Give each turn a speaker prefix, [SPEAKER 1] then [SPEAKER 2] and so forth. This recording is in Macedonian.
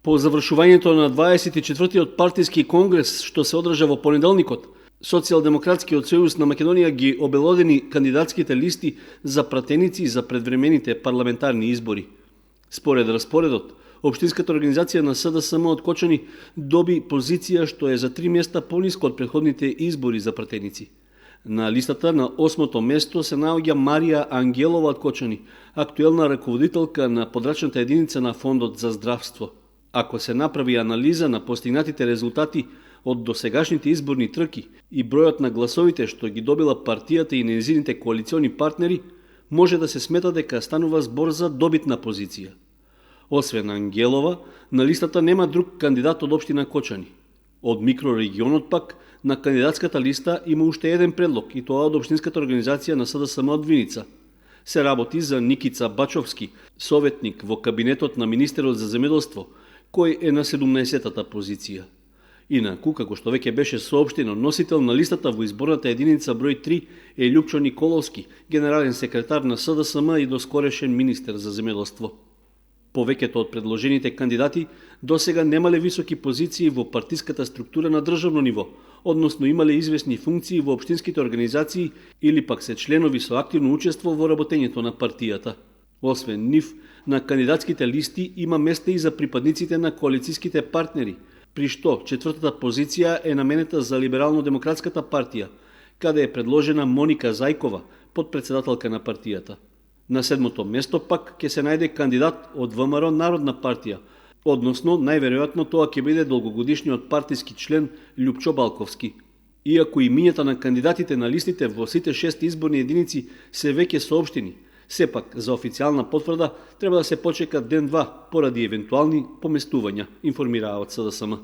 [SPEAKER 1] По завршувањето на 24-тиот партиски конгрес, што се одржа во понеделникот, Социјалдемократскиот сојуз на Македонија ги обелодени кандидатските листи за пратеници за предвремените парламентарни избори. Според распоредот, Општинската организација на СДСМ од Кочани доби позиција што е за 3 места пониско од претходните избори за пратеници. На листата на 8-то место се наоѓа Марија Ангелова од Кочани, актуелна раководителка на подрачната единица на Фондот за здравство. Ако се направи анализа на постигнатите резултати од досегашните изборни трки и бројот на гласовите што ги добила партијата и нејзините коалициони партнери, може да се смета дека станува збор за добитна позиција. Освен Ангелова, на листата нема друг кандидат од општина Кочани. Од микрорегионот пак, на кандидатската листа има уште еден предлог, и тоа од Општинската организација на СДСМ од Виница. Се работи за Никица Бачовски, советник во кабинетот на министерот за земјоделство, кој е на 17-тата позиција. Инаку, како што веќе беше соопштено, носител на листата во изборната единица број 3 е Љупчо Николовски, генерален секретар на СДСМ и доскорешен министер за земјоделство. Повеќето од предложените кандидати досега немале високи позиции во партиската структура на државно ниво, односно имале известни функции во општинските организации или пак се членови со активно учество во работењето на партијата. Освен нив, на кандидатските листи има места и за припадниците на коалицијските партнери, при што четвртата позиција е наменета за Либерално-демократската партија, каде е предложена Моника Зајкова, подпредседателка на партијата. На 7-то место пак ќе се најде кандидат од ВМРО Народна партија, односно најверојатно тоа ќе биде долгогодишниот партиски член Љупчо Балковски. Иако имињата на кандидатите на листите во сите 6 изборни единици се веќе соопштени, сепак за официјална потврда треба да се почека ден-два поради евентуални поместувања, информираа од СДСМ.